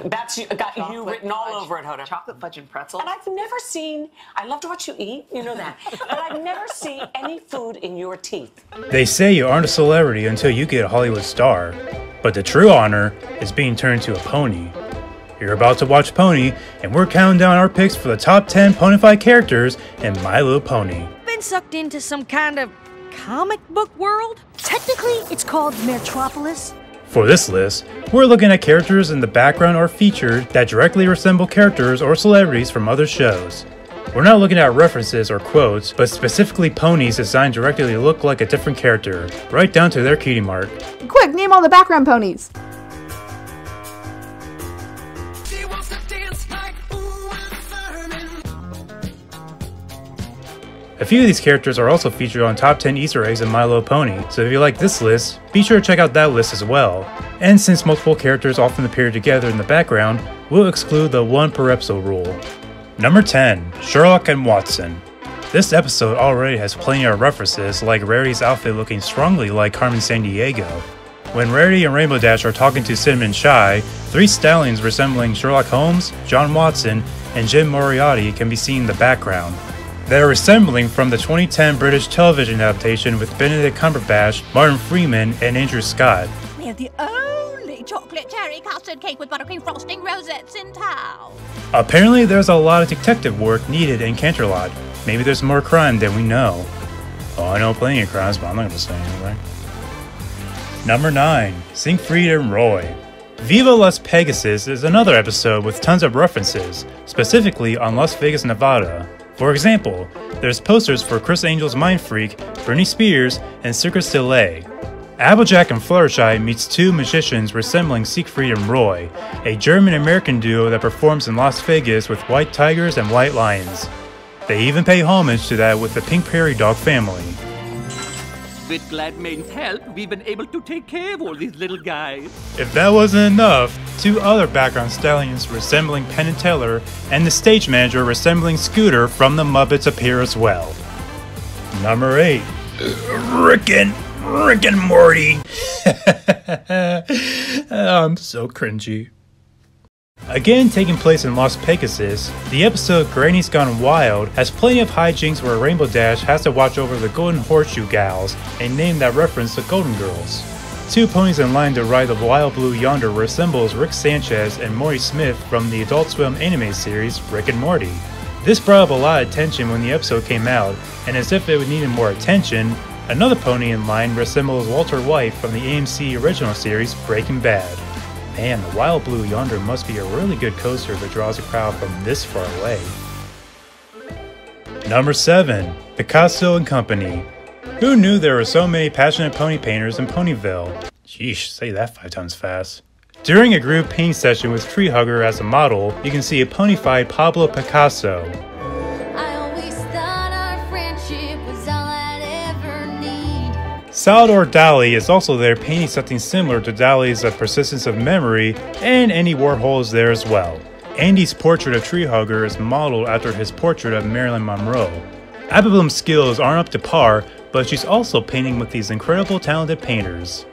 That's got you written all over it, Hoda. Chocolate fudge and pretzel. And I've never seen, I love to watch you eat, you know that, but I've never seen any food in your teeth. They say you aren't a celebrity until you get a Hollywood star, but the true honor is being turned to a pony. You're about to watch Pony, and we're counting down our picks for the top 10 Ponified characters in My Little Pony. Been sucked into some kind of comic book world? Technically, it's called Metropolis. For this list, we're looking at characters in the background or featured that directly resemble characters or celebrities from other shows. We're not looking at references or quotes, but specifically ponies designed directly to look like a different character, right down to their cutie mark. Quick, name all the background ponies. A few of these characters are also featured on top 10 Easter eggs in My Little Pony, so if you like this list, be sure to check out that list as well. And since multiple characters often appear together in the background, we'll exclude the one per episode rule. Number 10, Sherlock and Watson. This episode already has plenty of references, like Rarity's outfit looking strongly like Carmen Sandiego. When Rarity and Rainbow Dash are talking to Cinnamon Shy, three stallions resembling Sherlock Holmes, John Watson, and Jim Moriarty can be seen in the background. They are resembling from the 2010 British television adaptation with Benedict Cumberbatch, Martin Freeman, and Andrew Scott. We're the only chocolate cherry custard cake with buttercream frosting rosettes in town. Apparently there's a lot of detective work needed in Canterlot. Maybe there's more crime than we know. Oh, I know plenty of crimes, but I'm not going to say anything. Number 9, Siegfried and Roy. Viva Las Pegasus is another episode with tons of references, specifically on Las Vegas, Nevada. For example, there's posters for Chris Angel's Mind Freak, Britney Spears, and Circus Delay. Applejack and Fluttershy meets two magicians resembling Siegfried and Roy, a German-American duo that performs in Las Vegas with white tigers and white lions. They even pay homage to that with the Pink Prairie Dog family. With Gladmane's help, we've been able to take care of all these little guys. If that wasn't enough, two other background stallions resembling Penn and Teller and the stage manager resembling Scooter from the Muppets appear as well. Number 8, Rickon Morty. I'm so cringy. Again taking place in Las Pegasus, the episode Granny's Gone Wild has plenty of hijinks where Rainbow Dash has to watch over the Golden Horseshoe Gals, a name that referenced the Golden Girls. Two ponies in line to ride the Wild Blue Yonder resembles Rick Sanchez and Morty Smith from the Adult Swim anime series Rick and Morty. This brought up a lot of attention when the episode came out, and as if it needed more attention, another pony in line resembles Walter White from the AMC original series Breaking Bad. Man, the Wild Blue Yonder must be a really good coaster that draws a crowd from this far away. Number 7, Picasso and Company. Who knew there were so many passionate pony painters in Ponyville? Sheesh, say that 5 times fast. During a group paint session with Treehugger as a model, you can see a ponified Pablo Picasso. Salvador Dali is also there painting something similar to Dali's Persistence of Memory, and Andy Warhol is there as well. Andy's portrait of Treehugger is modeled after his portrait of Marilyn Monroe. Abibum's skills aren't up to par, but she's also painting with these incredible talented painters.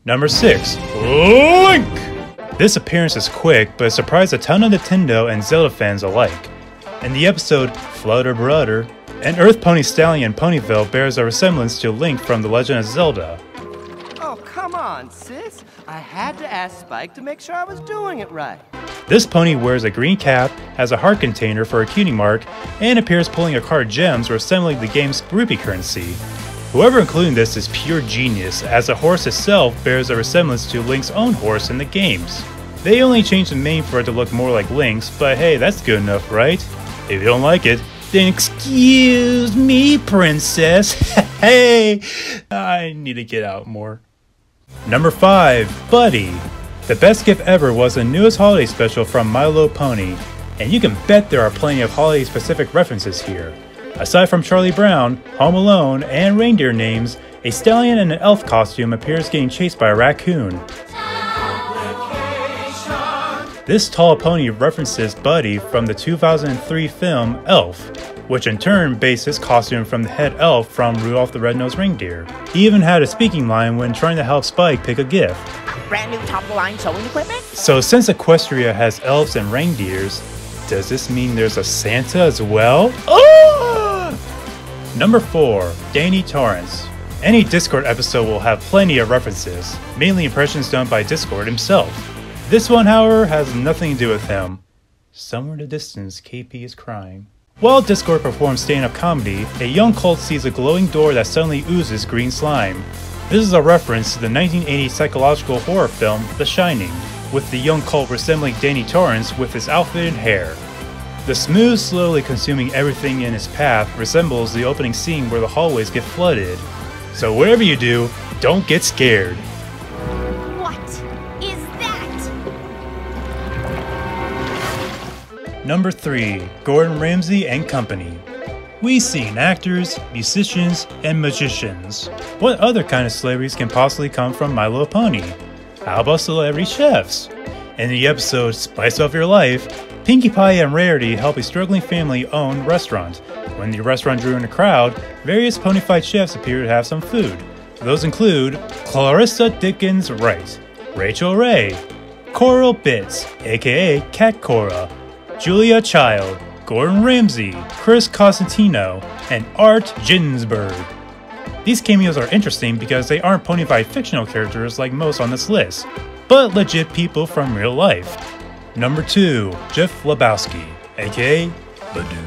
Number 6, Link! This appearance is quick, but it surprised a ton of Nintendo and Zelda fans alike. In the episode Flutter Brudder, an Earth Pony Stallion Ponyville bears a resemblance to Link from The Legend of Zelda. Oh, come on, sis. I had to ask Spike to make sure I was doing it right. This pony wears a green cap, has a heart container for a cutie mark, and appears pulling a card of gems resembling the game's Ruby currency. Whoever included this is pure genius, as the horse itself bears a resemblance to Link's own horse in the games. They only changed the mane for it to look more like Link's, but hey, that's good enough, right? If you don't like it, then excuse me, princess. Hey, I need to get out more. Number 5, Buddy. The best gift ever was the newest holiday special from My Little Pony, and you can bet there are plenty of holiday specific references here. Aside from Charlie Brown, Home Alone, and reindeer names, a stallion in an elf costume appears getting chased by a raccoon. This tall pony references Buddy from the 2003 film Elf. which in turn based his costume from the head elf from Rudolph the Red-Nosed Reindeer. He even had a speaking line when trying to help Spike pick a gift. Brand new top-of-the-line sewing equipment? So since Equestria has elves and reindeers, does this mean there's a Santa as well? Oh! Number 4. Danny Torrance. Any Discord episode will have plenty of references, mainly impressions done by Discord himself. This one, however, has nothing to do with him. Somewhere in the distance, KP is crying. While Discord performs stand-up comedy, a young cult sees a glowing door that suddenly oozes green slime. This is a reference to the 1980 psychological horror film The Shining, with the young cult resembling Danny Torrance with his outfit and hair. The smooth, slowly consuming everything in his path resembles the opening scene where the hallways get flooded. So whatever you do, don't get scared. What is that? Number 3. Gordon Ramsay and Company. We've seen actors, musicians, and magicians. What other kind of celebrities can possibly come from My Little Pony? How about celebrity chefs? In the episode Spice Up Your Life, Pinkie Pie and Rarity help a struggling family-owned restaurant. When the restaurant drew in a crowd, various Ponified chefs appear to have some food. Those include Clarissa Dickens Wright, Rachel Ray, Coral Bits, aka Cat Cora, Julia Child, Gordon Ramsay, Chris Costantino, and Art Ginsberg. These cameos are interesting because they aren't Ponified fictional characters like most on this list, but legit people from real life. Number 2. Jeff Lebowski, aka Badoo.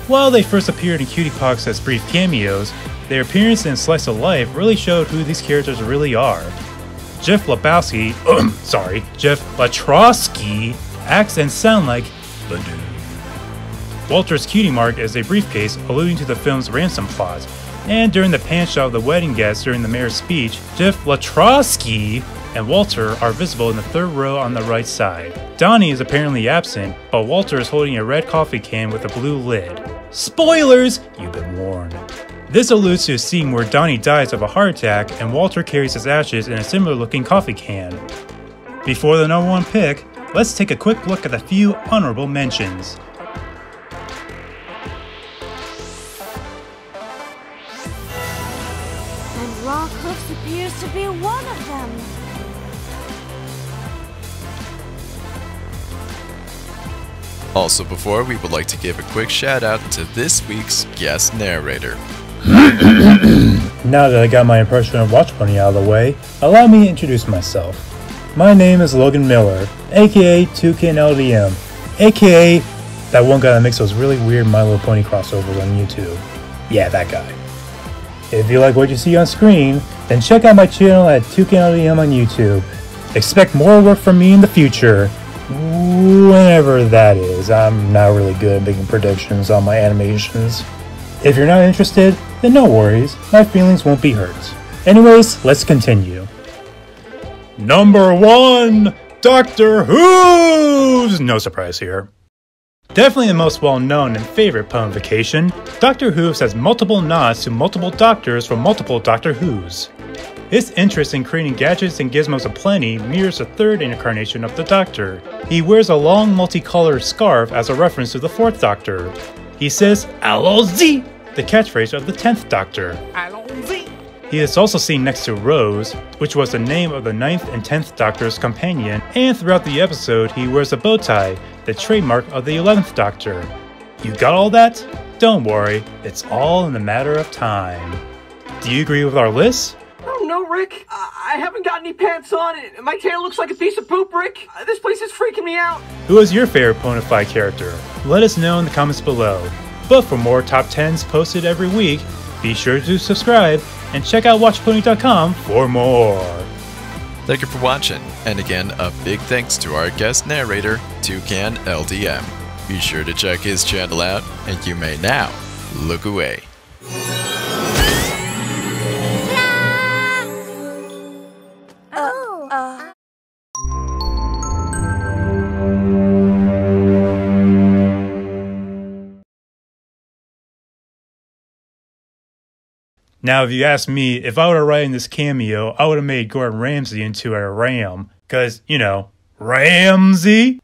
While they first appeared in Cutie Pox as brief cameos, their appearance in Slice of Life really showed who these characters really are. Jeff Lebowski, Jeff Latrosky acts and sounds like Badoo. Walter's cutie mark is a briefcase alluding to the film's ransom plot, and during the pan shot of the wedding guests during the mayor's speech, Jeff Latrosky and Walter are visible in the third row on the right side. Donnie is apparently absent, but Walter is holding a red coffee can with a blue lid. Spoilers! You've been warned. This alludes to a scene where Donnie dies of a heart attack and Walter carries his ashes in a similar looking coffee can. Before the number 1 pick, let's take a quick look at a few honorable mentions. And Rock Hooks appears to be one of them. Also before, we would like to give a quick shout out to this week's guest narrator. Now that I got my impression of WatchPony out of the way, allow me to introduce myself. My name is Logan Miller, aka Toucan LDM, aka that one guy that makes those really weird My Little Pony crossovers on YouTube. Yeah, that guy. If you like what you see on screen, then check out my channel at Toucan LDM on YouTube. Expect more work from me in the future. Whenever that is. I'm not really good at making predictions on my animations. If you're not interested, then no worries, my feelings won't be hurt. Anyways, let's continue. Number 1, Doctor Who's! No surprise here. Definitely the most well-known and favorite ponification, Doctor Who's has multiple nods to multiple doctors from multiple Doctor Who's. His interest in creating gadgets and gizmos aplenty mirrors the third incarnation of the Doctor. He wears a long multicolored scarf as a reference to the 4th Doctor. He says, "Allons-y," the catchphrase of the 10th Doctor. Allons-y. He is also seen next to Rose, which was the name of the 9th and 10th Doctor's companion, and throughout the episode he wears a bow tie, the trademark of the 11th Doctor. You got all that? Don't worry, it's all in a matter of time. Do you agree with our list? Oh no, Rick. I haven't got any pants on. My tail looks like a piece of poop, Rick. This place is freaking me out. Who is your favorite Ponified character? Let us know in the comments below. But for more top 10s posted every week, be sure to subscribe and check out WatchPony.com for more. Thank you for watching, and again, a big thanks to our guest narrator, Toucan LDM. Be sure to check his channel out, and you may now look away. Now, if you ask me, if I were to write in this cameo, I would have made Gordon Ramsay into a ram. Cause, you know, Ramsay?